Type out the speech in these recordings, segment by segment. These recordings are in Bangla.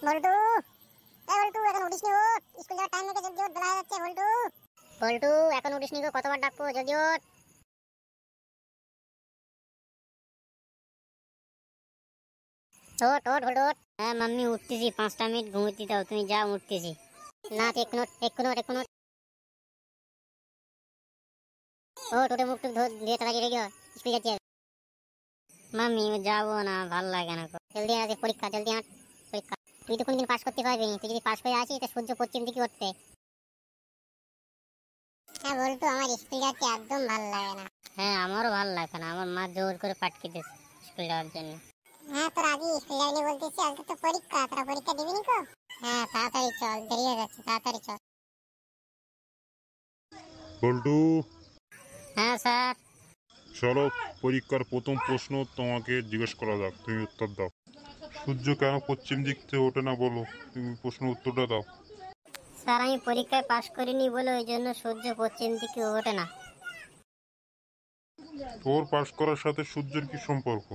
বল্টু, এই বল্টু এখন উঠিসনি? ওঠ, স্কুল যাওয়ার টাইম হয়ে গেছে, জলদি ওঠ, বেলা হয়ে যাচ্ছে। বল্টু, বল্টু এখন উঠিসনি গো? কতবার ডাকবো, জলদি ওঠ। ওঠ ওঠ বল্টু ওঠ। হ্যাঁ মাম্মি উঠতেছি, 5টা মিনিট ঘুমোতে দাও, তুমি যাও, উঠতেছি। না এক্ষুনি ওঠ, এক্ষুনি ওঠ, এক্ষুনি ওঠ। ওঠ, উঠে মুখ টুক দিয়ে তাড়াতাড়ি রেডি হ, স্কুল যাচ্ছি। মাম্মি যাবো না, ভাল লাগে না। জলদি আজ পরীক্ষা, জলদি হাঁট। পরীক্ষা, তুই তো কোনদিন পাস করতে পারবি না। তুই যদি পাস করে আসিস তা সূর্য পশ্চিম দিকে উঠবে। হ্যাঁ বল্টু, আমার স্কুল যাচ্ছে একদম ভাল লাগে না। হ্যাঁ আমারও ভাল লাগে না, আমার মা জোর করে পাঠিয়ে দিয়েছে স্কুল যাওয়ার জন্য। হ্যাঁ তোর আজকে স্কুল যাবি বলতেছি, আজকে তো পরীক্ষা, তোরা পরীক্ষা দিবি নি কো? হ্যাঁ তাড়াতাড়ি চল, দেরি হয়ে যাচ্ছে, তাড়াতাড়ি চল। বল্টু, হ্যাঁ স্যার। চলো পরীক্ষার প্রথম প্রশ্ন তোমাকে জিজ্ঞেস করা যাক, তুমি উত্তর দাও। সূর্য কেন পশ্চিম দিক থেকে ওঠে না বলো, তুমি প্রশ্ন উত্তরটা দাও। স্যার আমি পরীক্ষায় পাশ করিনি বলে ওই জন্য সূর্য পশ্চিম দিকে ওঠে না। তোর পাশ করার সাথে সূর্যের কি সম্পর্ক?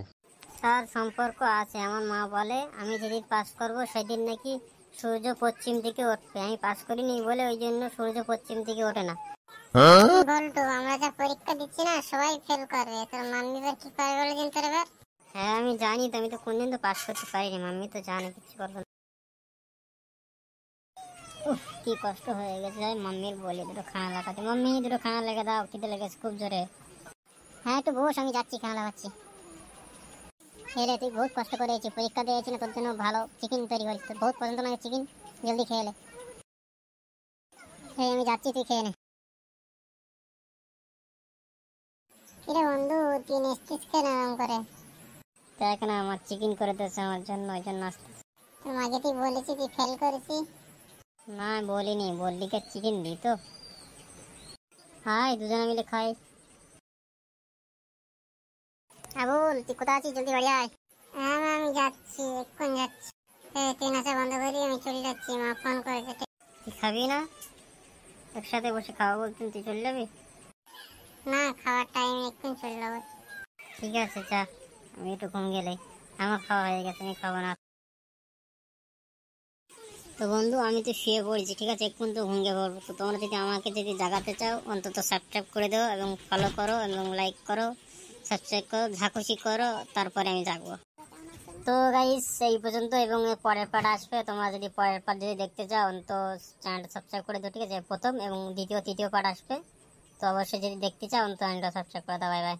স্যার সম্পর্ক আছে, আমার মা বলে আমি যেদিন পাস করব সেদিন নাকি সূর্য পশ্চিম দিকে উঠবে। আমি পাস করিনি বলে ওই জন্য সূর্য পশ্চিম দিকে ওঠে না। বল্টু, আমরা যা পরীক্ষা দিচ্ছি না সবাই ফেল করবে, তোর মাম্মি এবার কি করবে বলে দিন তোর এবার? হ্যাঁ আমি জানি তো, আমি তো কোনদিন তো পাস করতে পারিনি, মাম্মি তো জানে কিছু করবে না। উফ কি কষ্ট হয়ে গেছে, মাম্মির বলি দুটো খানা লাগাতে। মাম্মি দুটো খানা লেগে দাও, খিদে লেগেছে খুব জোরে। হ্যাঁ একটু বস, আমি যাচ্ছি, খানা লাগাচ্ছি। খেলে তুই বহুত কষ্ট করেছি, পরীক্ষা দিয়েছি না, তোর জন্য ভালো চিকেন তৈরি করিস, তোর বহুত পছন্দ লাগে চিকেন, জলদি খেয়ে নে। আমি যাচ্ছি, তুই খেয়ে নে। কিরে বন্ধু, তুই এসছিস কেন আরাম করে? দেখ না আমার চিকেন করে দিয়েছে আমার জন্য, ওই জন্য আসতেছি। তোর মাকে তুই বলেছি তুই ফেল করেছিস? না বলিনি, বললি কে চিকেন দি তো। হাই দুজনে মিলে খাই। আবুল তুই কোথায় আছিস, জলদি বাড়ি আয়। হ্যাঁ আমি যাচ্ছি, এক্ষুনি যাচ্ছি। তুই নাচা বন্ধ করি, আমি চলে যাচ্ছি, মা ফোন করেছে। তুই খাবি না? একসাথে বসে খাওয়া বলতেন, তুই চলে যাবি? না খাওয়ার টাইম, এক্ষুনি চলে যাবো। ঠিক আছে যা, আমি একটু ঘুম গেলে। আমার খাওয়া হয়ে গেছে, আমি খাবো না। তো বন্ধু আমি তো শুয়ে পড়েছি, ঠিক আছে, এক্ষুনি তো ঘুমিয়ে পড়বো। তো তোমরা যদি আমাকে যদি জাগাতে চাও অন্তত সাবস্ক্রাইব করে দাও এবং ফলো করো এবং লাইক করো, সাবস্ক্রাইব করো, যা খুশি করো, তারপরে আমি জাগবো। তো গাইস এই পর্যন্ত, এবং এর পরের পার্ট আসবে। তোমরা যদি পরের পার্ট যদি দেখতে চাও তো চ্যানেলটা সাবস্ক্রাইব করে দাও, ঠিক আছে। প্রথম এবং দ্বিতীয় তৃতীয় পার্ট আসবে, তো অবশ্যই যদি দেখতে চাও তো চ্যানেলটা সাবস্ক্রাইব করে দাও। Bye bye.